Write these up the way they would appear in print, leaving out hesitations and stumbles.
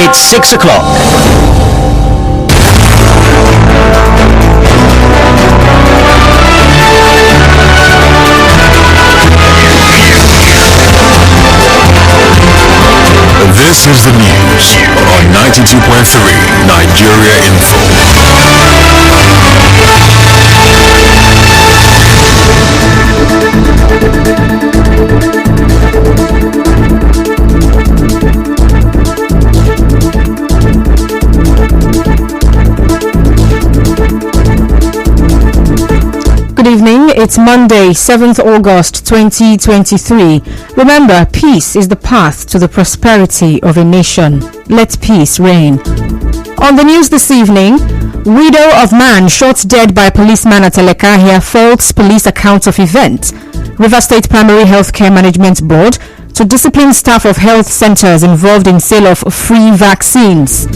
It's 6 o'clock. This is the news on 92.3 Nigeria Info. Good evening, it's Monday, 7th August 2023. Remember, peace is the path to the prosperity of a nation. Let peace reign. On the news this evening, widow of man shot dead by policeman at Elekahia faults police account of event. River State Primary Healthcare Management Board to discipline staff of health centers involved in sale of free vaccines.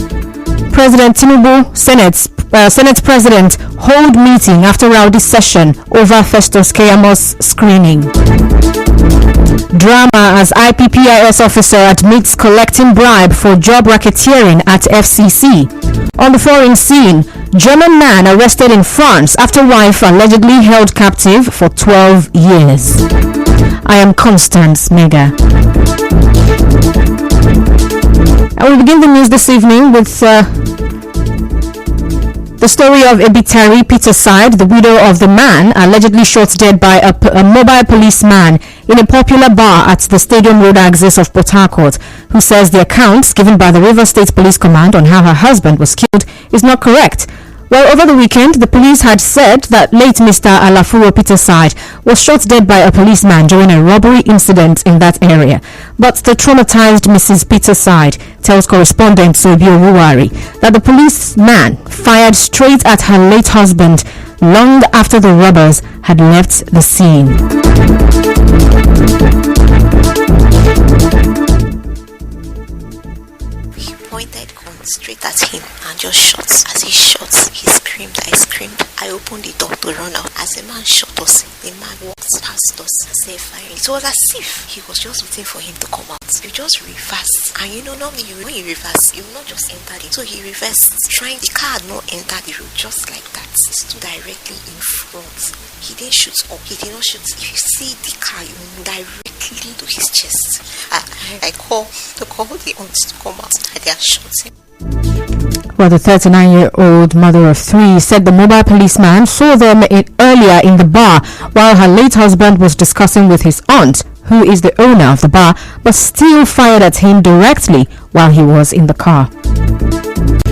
President Tinubu, Senate President hold meeting after rowdy session over Festus Keyamo's screening. Drama as IPPIS officer admits collecting bribe for job racketeering at FCC. On the foreign scene, German man arrested in France after wife allegedly held captive for 12 years. I am Constance Mega. And we begin the news this evening with the story of Ebitari Peterside, the widow of the man allegedly shot dead by a mobile policeman in a popular bar at the Stadium Road axis of Port Harcourt, who says the accounts given by the River State Police Command on how her husband was killed is not correct. Well, over the weekend, the police had said that late Mr. Alafuro Peterside was shot dead by a policeman during a robbery incident in that area. But the traumatized Mrs. Peterside tells correspondent Sobio Ruwari that the policeman fired straight at her late husband long after the robbers had left the scene. He pointed gun straight at him and just shot. As he shot, he screamed. I screamed. I opened the door to run out. As the man shot us, the man walked past us and said firing. It was as if he was just waiting for him to come out. You just reverse. And normally when you reverse, you will not just enter it. So he reversed, trying. The car had not entered the road just like that. He stood directly in front. He didn't shoot up. He did not shoot. If you see the car, you will directly to his chest. I called the aunt to come out and they had shot him. Well, the 39-year-old mother of three said the mobile policeman saw them earlier in the bar while her late husband was discussing with his aunt, who is the owner of the bar, but still fired at him directly while he was in the car.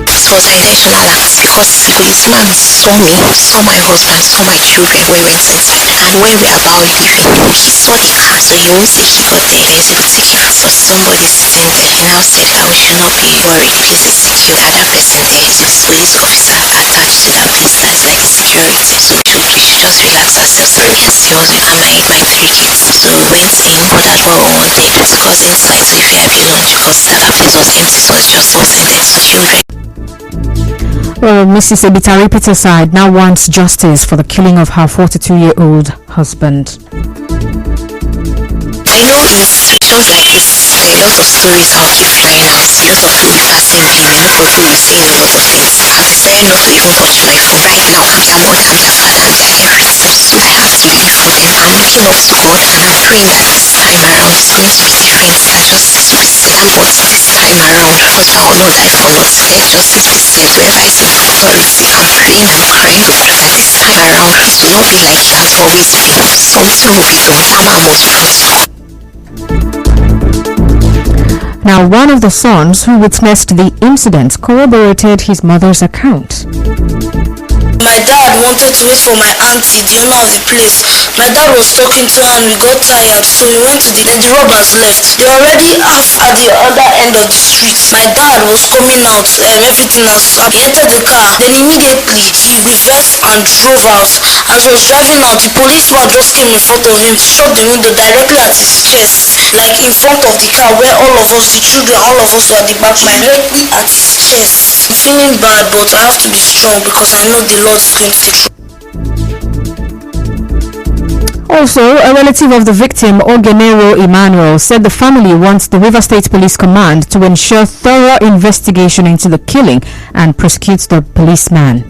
It was an intentional act because the policeman saw me, saw my husband, saw my children when we went inside. And when we were about leaving, he saw the car. So he won't say he got there. There's a boutique. So somebody sitting there. He now said that we should not be worried. Please, it's secure. The other person there is a police officer attached to that place. That's like security. So we should just relax ourselves. And yes, he was with my 3 kids. So we went in, ordered what we wanted. It was inside. So if you have your lunch, because that place was empty. So it just was and then some children. Well, Mrs. Ebitari Peterside now wants justice for the killing of her 42-year-old husband. I know in situations like this, there are a lot of stories that will keep flying out. A lot of people reversing blame, a lot of people saying a lot of things. I've decided not to even touch my phone right now. I'm their mother, I'm their father, I'm their everything. So I have to live for them. I'm looking up to God and I'm praying that this time around it's going to be different. That justice will be served. But this time around, husband will not die for not. Let justice be served. Wherever I see brutality, I'm praying and crying to God that this time around it will not be like it has always been. Something will be done. That man must put. Now, one of the sons who witnessed the incident corroborated his mother's account. My dad wanted to wait for my auntie, the owner of the place. My dad was talking to her and we got tired, so we went to the robbers left. They were already half at the other end of the street. My dad was coming out, everything has stopped. He entered the car, then immediately he reversed and drove out. As he was driving out, the policeman just came in front of him, shot the window directly at his chest, like in front of the car where all of us, the children, all of us were at the back, directly at his chest. I'm feeling bad, but I have to be strong because I know the Lord is going to Also, a relative of the victim, Ogenero Emmanuel, said the family wants the River State Police Command to ensure thorough investigation into the killing and prosecute the policeman.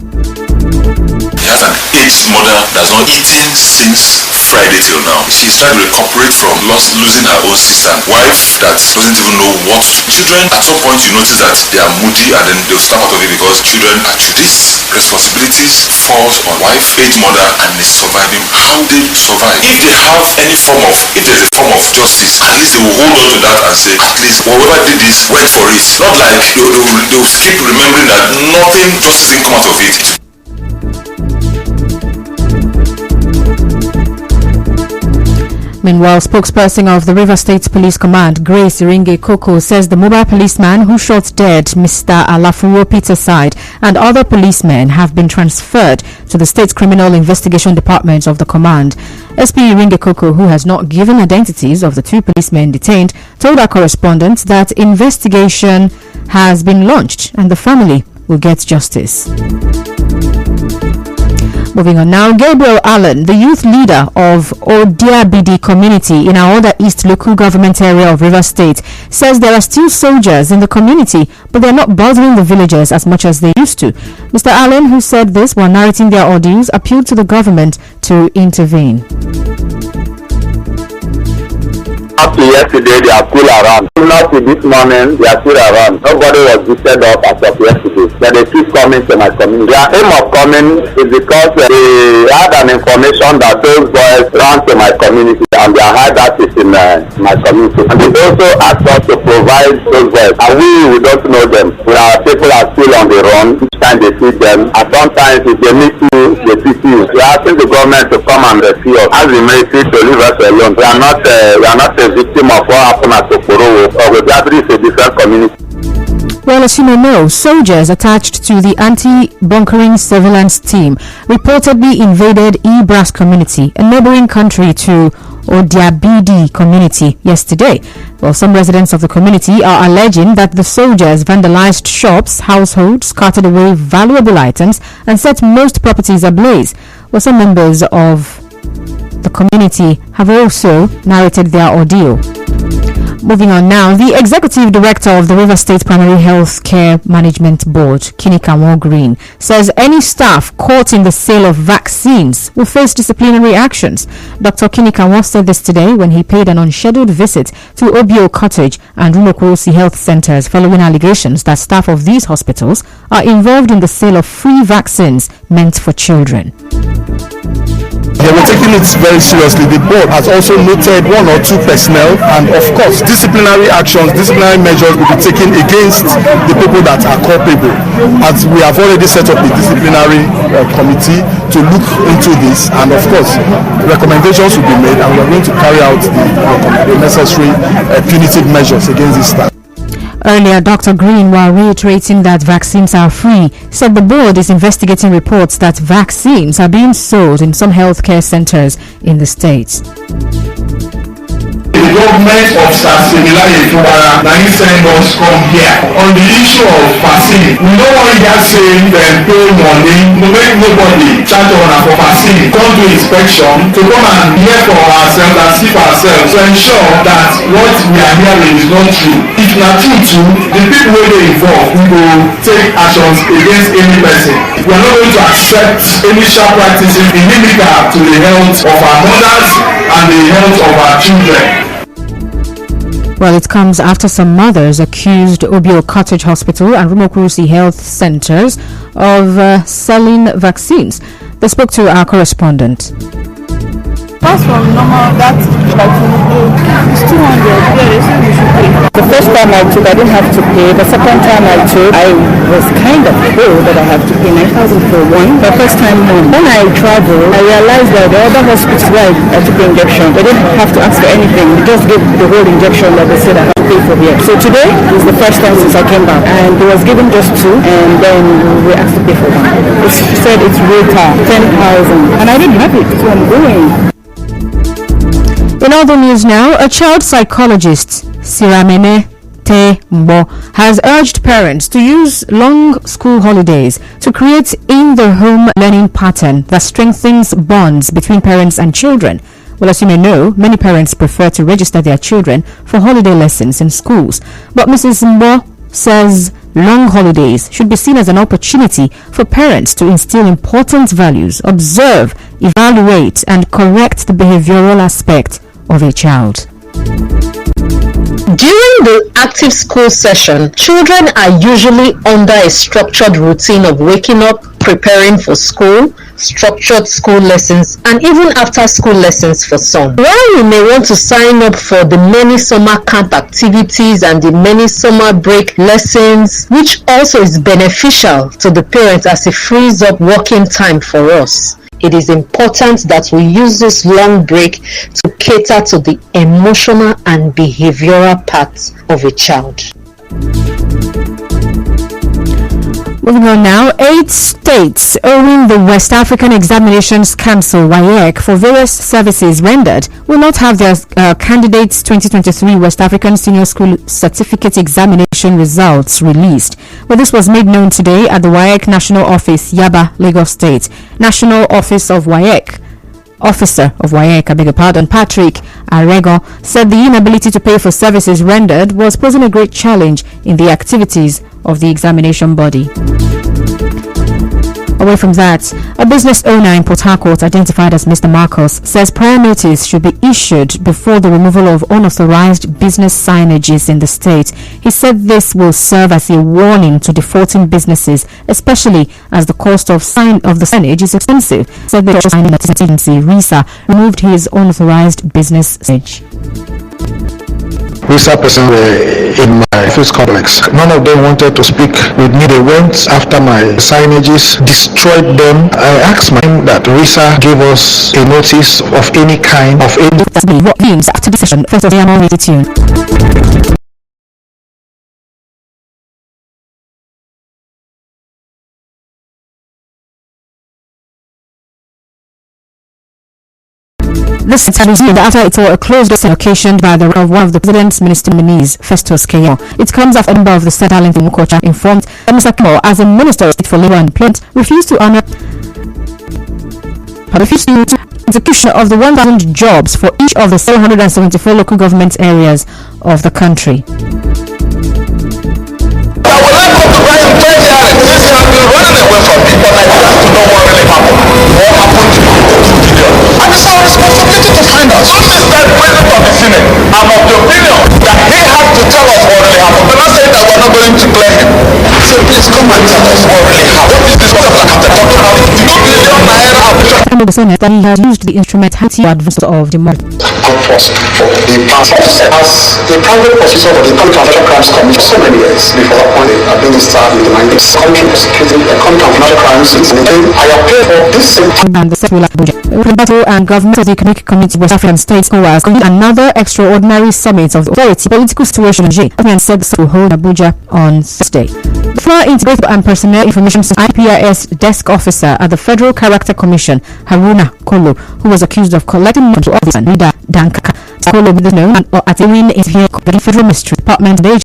He has an aged mother that's not eaten since Friday till now. She's trying to recuperate from losing her own sister and wife that doesn't even know what to do. Children, at some point you notice that they are moody and then they'll snap out of it because children are This responsibilities falls on wife, aged mother and the surviving. How they survive? If they have any form of, if there's a form of justice, at least they will hold on to that and say, at least whoever did this went for it. Not like they'll keep remembering that nothing, justice didn't come out of it. Meanwhile, spokesperson of the River State Police Command, Grace Iringe Koko, says the mobile policeman who shot dead Mr. Alafuro Peterside and other policemen have been transferred to the State Criminal Investigation Department of the command. SP Iringe Koko, who has not given identities of the two policemen detained, told our correspondent that investigation has been launched and the family will get justice. Moving on now, Gabriel Allen, the youth leader of Odiabidi community in our other East local government area of River State, says there are still soldiers in the community, but they are not bothering the villagers as much as they used to. Mr. Allen, who said this while narrating their ordeals, appealed to the government to intervene. Up to yesterday, they are still around. Not to this morning, they are still around. Nobody was visited up as of yesterday. But they keep coming to my community. Their aim of coming is because they had an information that those boys ran to my community and their hideout is in my community. And they also asked us to provide those boys. And we don't know them. Our people are still on the run. Each time they see them, and sometimes if they meet you, they beat you. We are asking the government to come and rescue us. As the military to leave us alone. We are not a victim of what happened at Okorowo, or with that is a different community. Well, as you may know, soldiers attached to the anti-bunkering surveillance team reportedly invaded Ibras community, a neighboring country to Odiabidi community, yesterday. Well, some residents of the community are alleging that the soldiers vandalized shops, households, carted away valuable items, and set most properties ablaze. Well, some members of the community have also narrated their ordeal. Moving on now, the executive director of the River State Primary Health Care Management Board, Kinikawo Green, says any staff caught in the sale of vaccines will face disciplinary actions. Dr. Kinikawo said this today when he paid an unscheduled visit to Obio Cottage and Rumokwosi Health Centers following allegations that staff of these hospitals are involved in the sale of free vaccines meant for children. They were taking it very seriously. The board has also noted 1 or 2 personnel, and of course disciplinary actions, disciplinary measures will be taken against the people that are culpable. As we have already set up a disciplinary committee to look into this, and of course recommendations will be made, and we are going to carry out the necessary punitive measures against this staff. Earlier, Dr. Green, while reiterating that vaccines are free, said the board is investigating reports that vaccines are being sold in some healthcare centers in the state. The government of Sasimilaye Tubara now send us come here on the issue of vaccine. We don't want just saying them pay money to make nobody charge on for vaccine. Come do inspection to come and hear for ourselves and see for ourselves to ensure that what we are hearing is not true. If not true too, the people who are involved we will take actions against any person. We are not going to accept any sharp practices inimical to the health of our mothers and the health of our children. Well, it comes after some mothers accused Obio Cottage Hospital and Rumokwosi Health Centers of selling vaccines. They spoke to our correspondent. As from normal, that like it's 200. Yeah, they say we should pay. The first time I took, I didn't have to pay. The second time I took, I was kind of told that I have to pay 9,000 for one. The first time home. When I traveled, I realized that the other hospitals where I took the injection, they didn't have to ask for anything. They just gave the whole injection that they said I have to pay for here. So today is the first time since I came back, and it was given just 2, and then we asked to pay for one. It said it's rate 10,000, and I didn't have it, so I'm going. In other news now, a child psychologist, Siramene Te Mbo, has urged parents to use long school holidays to create in-the-home learning pattern that strengthens bonds between parents and children. Well, as you may know, many parents prefer to register their children for holiday lessons in schools. But Mrs. Mbo says long holidays should be seen as an opportunity for parents to instill important values, observe, evaluate, and correct the behavioral aspect of a child. During the active school session, children are usually under a structured routine of waking up, preparing for school, structured school lessons, and even after school lessons for some. While we may want to sign up for the many summer camp activities and the many summer break lessons, which also is beneficial to the parents as it frees up working time for us, it is important that we use this long break to cater to the emotional and behavioral parts of a child. Moving on now, 8 states owing the West African Examinations Council WAEC for various services rendered will not have their candidates 2023 West African Senior School Certificate Examination results released. Well, this was made known today at the WAEC National Office, Yaba, Lagos State. National Office of WAEC. Officer of WAEC, Patrick Arego, said the inability to pay for services rendered was posing a great challenge in the activities of the examination body. Away from that, a business owner in Port Harcourt, identified as Mr. Marcos, says prior notice should be issued before the removal of unauthorized business signages in the state. He said this will serve as a warning to defaulting businesses, especially as the cost of the signage is expensive. Said the signing agency RISA removed his unauthorized business signage. RISA person in my office complex. None of them wanted to speak with me. They went after my signages, destroyed them. I asked my team that RISA gave us a notice of any kind of any. What means after the session, first of the annual tune. This is resumed after it saw a closed door occasioned by the of one of the president's minister nominees, Festus Keyamo. It comes after a member of the State Talent in Mukocha informed that Mr. Keyamo, as a Minister of State for Labour and Employment, refused to honor execution of the 1,000 jobs for each of the 774 local government areas of the country. I'm of the opinion that he has to tell us what really happened. We're not saying that we're not going to play him. So please come and tell us what really happened. What is this stuff that happened? Talking about it. You million naira. The Senate that he has used the instrumentality advance of the money. First, the past officer as the private officer of the Counter Crimes Commission so many years before appointed administer with the mandate country prosecuting counter crimes in the game. I appeal for this same and the Central Abuja. And Government of the Economic Community West African States was convened another extraordinary summit of the authority political situation in Niger. And said this will hold Abuja on Thursday. The former Integrated and Personnel Information System IPRS desk officer at the Federal Character Commission, Haruna Kolo, who was accused of collecting money to office and leader Dankaka Kolo, with known at the Federal Ministry Department